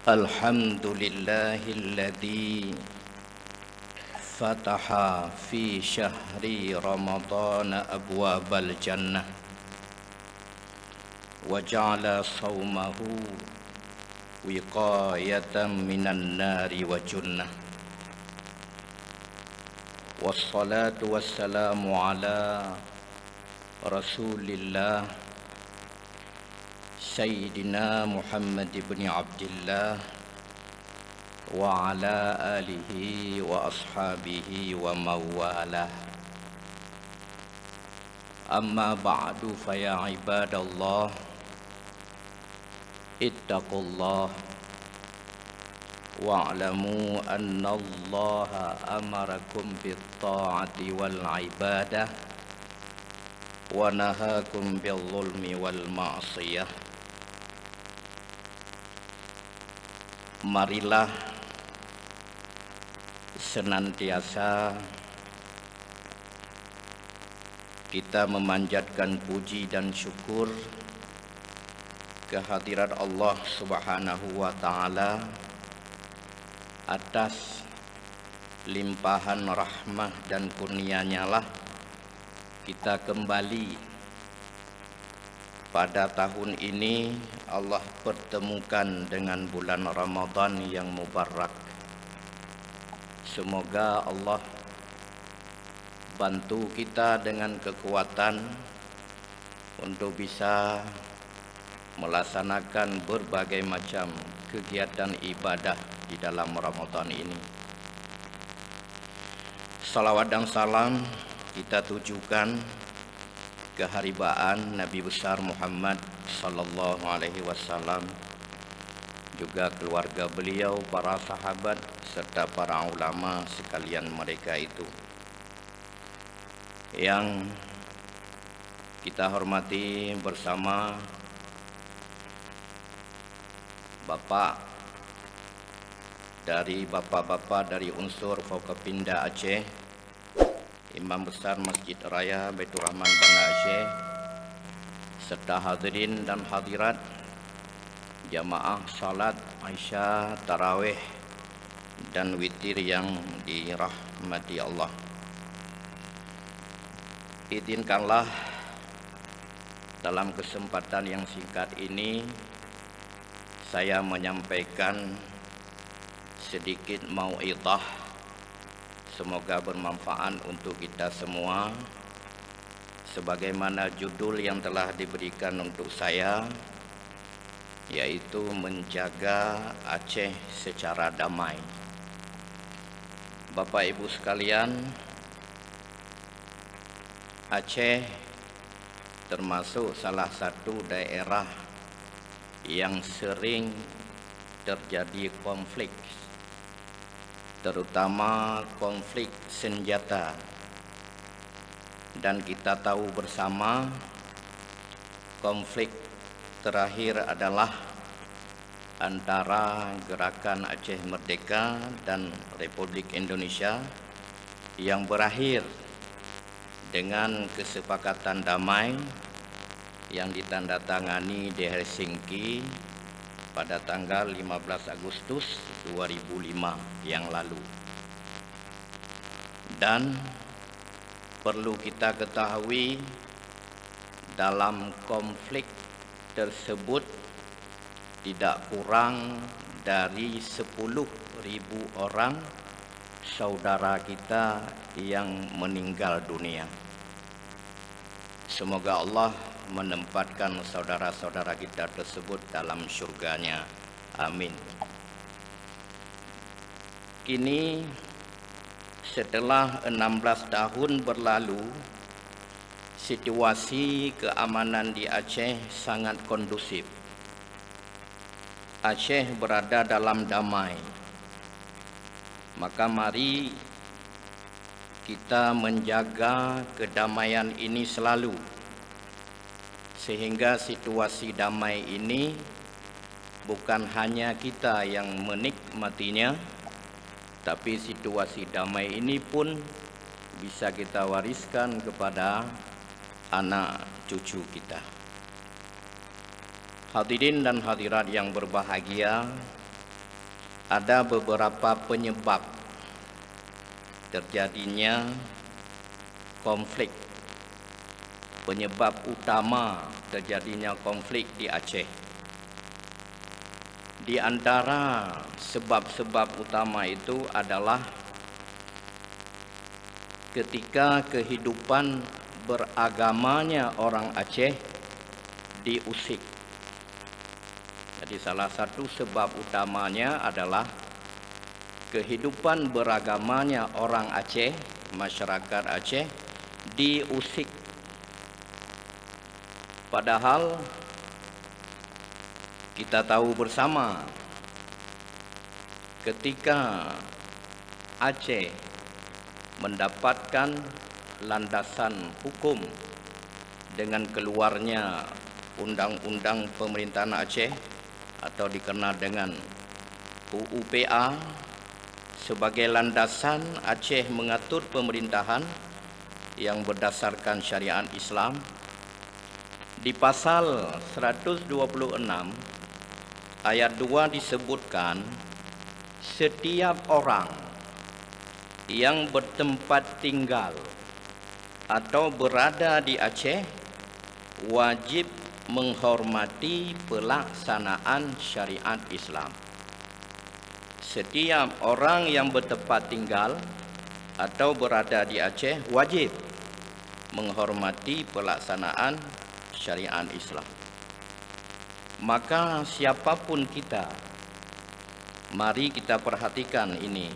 Alhamdulillahilladzi fataha fi syahri Ramadhan abwabal jannah wa ja'ala sawmahu wiqayatan minan nari wa junnah. Wassalatu wassalamu ala Rasulillah Sayyidina Muhammad ibn Abdillah wa ala alihi wa ashabihi wa mawalah. Amma ba'du fa ya ibadallah ittaqullah wa'lamu anna Allah amarakum bit-ta'ati wal ibadah wa nahakum bil-zulmi wal ma'siyah. Marilah senantiasa kita memanjatkan puji dan syukur kehadirat Allah Subhanahu wa ta'ala atas limpahan rahmah dan kurnia-Nya lah kita kembali pada tahun ini Allah pertemukan dengan bulan Ramadan yang mubarak. Semoga Allah bantu kita dengan kekuatan untuk bisa melaksanakan berbagai macam kegiatan ibadah di dalam Ramadan ini. Salawat dan salam kita tujukan keharibaan Nabi besar Muhammad sallallahu alaihi wasallam, juga keluarga beliau, para sahabat serta para ulama sekalian mereka itu yang kita hormati bersama bapak-bapak dari unsur Forkopimda Aceh, Imam Besar Masjid Raya Baitur Rahman Banda Aceh, serta hadirin dan hadirat jamaah salat Isya, Tarawih dan witir yang dirahmati Allah. Izinkanlah dalam kesempatan yang singkat ini saya menyampaikan sedikit mau'idhah, semoga bermanfaat untuk kita semua. Sebagaimana judul yang telah diberikan untuk saya, yaitu menjaga Aceh secara damai. Bapak Ibu sekalian, Aceh termasuk salah satu daerah yang sering terjadi konflik, terutama konflik senjata. Dan kita tahu bersama konflik terakhir adalah antara Gerakan Aceh Merdeka dan Republik Indonesia yang berakhir dengan kesepakatan damai yang ditandatangani di Helsinki pada tanggal 15 Agustus 2005 yang lalu. Dan perlu kita ketahui, dalam konflik tersebut tidak kurang dari 10.000 orang saudara kita yang meninggal dunia. Semoga Allah menempatkan saudara-saudara kita tersebut dalam surganya. Amin. Kini setelah 16 tahun berlalu, situasi keamanan di Aceh sangat kondusif. Aceh berada dalam damai. Maka mari kita menjaga kedamaian ini selalu, sehingga situasi damai ini bukan hanya kita yang menikmatinya, tapi situasi damai ini pun bisa kita wariskan kepada anak cucu kita. Hadirin dan hadirat yang berbahagia, ada beberapa penyebab terjadinya konflik. Penyebab utama terjadinya konflik di Aceh. Di antara sebab-sebab utama itu adalah ketika kehidupan beragamanya orang Aceh diusik. Jadi salah satu sebab utamanya adalah kehidupan beragamanya orang Aceh, masyarakat Aceh diusik. Padahal kita tahu bersama ketika Aceh mendapatkan landasan hukum dengan keluarnya Undang-Undang Pemerintahan Aceh atau dikenal dengan UUPA sebagai landasan, Aceh mengatur pemerintahan yang berdasarkan syariat Islam. Di pasal 126 ayat 2 disebutkan setiap orang yang bertempat tinggal atau berada di Aceh wajib menghormati pelaksanaan syariat Islam. Setiap orang yang bertempat tinggal atau berada di Aceh wajib menghormati pelaksanaan syariat Islam. Maka siapapun kita, mari kita perhatikan ini.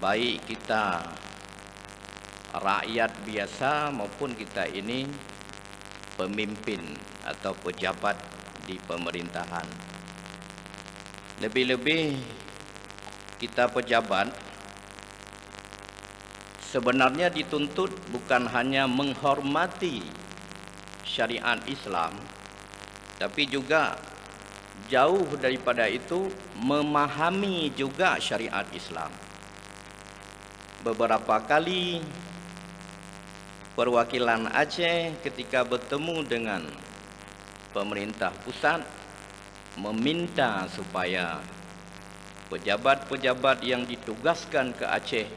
Baik kita rakyat biasa maupun kita ini pemimpin atau pejabat di pemerintahan. Lebih-lebih kita pejabat sebenarnya dituntut bukan hanya menghormati syariat Islam, tapi juga jauh daripada itu memahami juga syariat Islam. Beberapa kali perwakilan Aceh ketika bertemu dengan pemerintah pusat meminta supaya pejabat-pejabat yang ditugaskan ke Aceh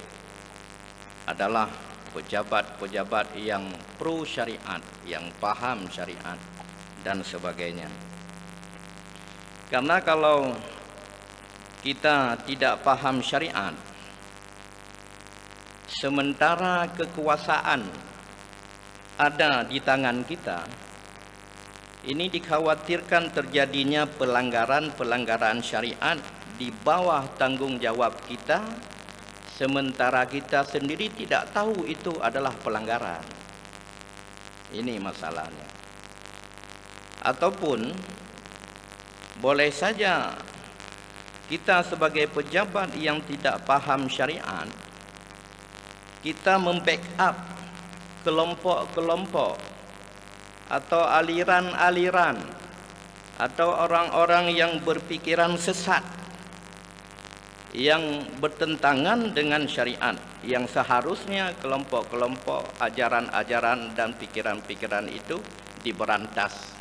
adalah pejabat-pejabat yang pro syariat, yang paham syariat dan sebagainya. Karena kalau kita tidak paham syariat, sementara kekuasaan ada di tangan kita, ini dikhawatirkan terjadinya pelanggaran-pelanggaran syariat di bawah tanggung jawab kita, sementara kita sendiri tidak tahu itu adalah pelanggaran. Ini masalahnya. Ataupun boleh saja kita sebagai pejabat yang tidak paham syariat, kita membackup kelompok-kelompok atau aliran-aliran atau orang-orang yang berpikiran sesat yang bertentangan dengan syariat, yang seharusnya kelompok-kelompok ajaran-ajaran dan pikiran-pikiran itu diberantas.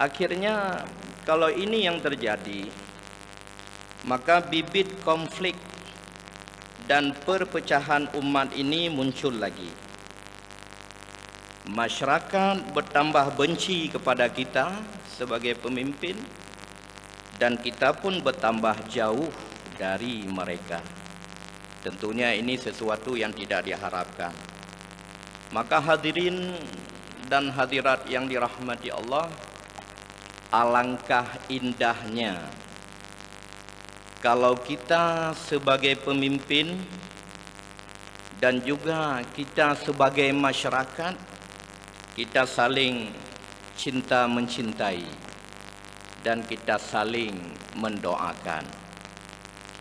Akhirnya kalau ini yang terjadi, maka bibit konflik dan perpecahan umat ini muncul lagi. Masyarakat bertambah benci kepada kita sebagai pemimpin, dan kita pun bertambah jauh dari mereka. Tentunya ini sesuatu yang tidak diharapkan. Maka hadirin dan hadirat yang dirahmati Allah, alangkah indahnya kalau kita sebagai pemimpin dan juga kita sebagai masyarakat, kita saling cinta mencintai dan kita saling mendoakan.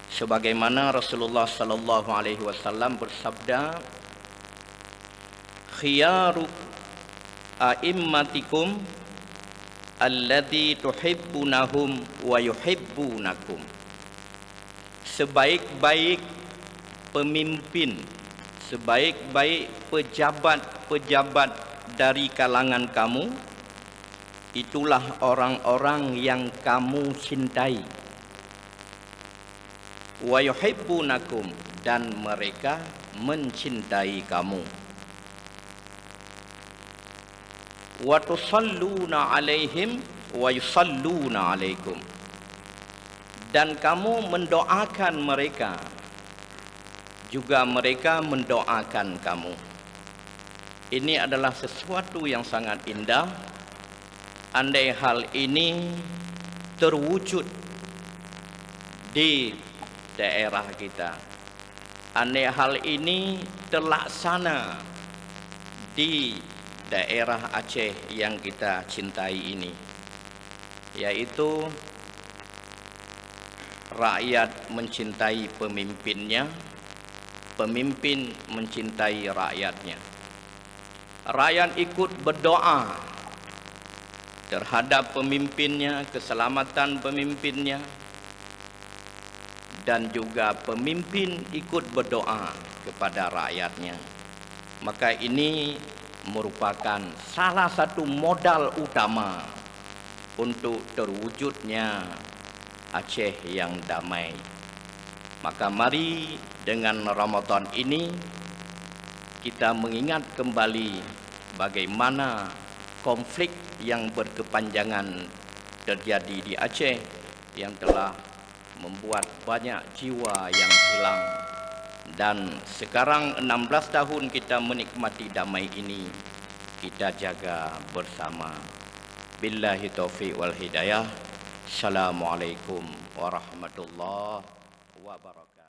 Sebagaimana Rasulullah sallallahu alaihi wasallam bersabda, khiyaru a'immatikum alladzi tuhibbunahum wa yuhibbunakum. Sebaik-baik pemimpin, sebaik-baik pejabat-pejabat dari kalangan kamu itulah orang-orang yang kamu cintai. Wa yuhibbunakum, dan mereka mencintai kamu. Wa tusalluna alaihim wa yusalluna alaikum, dan kamu mendoakan mereka, juga mereka mendoakan kamu. Ini adalah sesuatu yang sangat indah. Andai hal ini terwujud di daerah kita, andai hal ini terlaksana di daerah Aceh yang kita cintai ini, yaitu rakyat mencintai pemimpinnya, pemimpin mencintai rakyatnya. Rakyat ikut berdoa terhadap pemimpinnya, keselamatan pemimpinnya, dan juga pemimpin ikut berdoa kepada rakyatnya. Maka ini merupakan salah satu modal utama untuk terwujudnya Aceh yang damai. Maka mari dengan Ramadan ini kita mengingat kembali bagaimana konflik yang berkepanjangan terjadi di Aceh yang telah membuat banyak jiwa yang hilang. Dan sekarang 16 tahun kita menikmati damai ini, kita jaga bersama. Billahi taufiq wal hidayah. Assalamualaikum warahmatullahi wabarakatuh.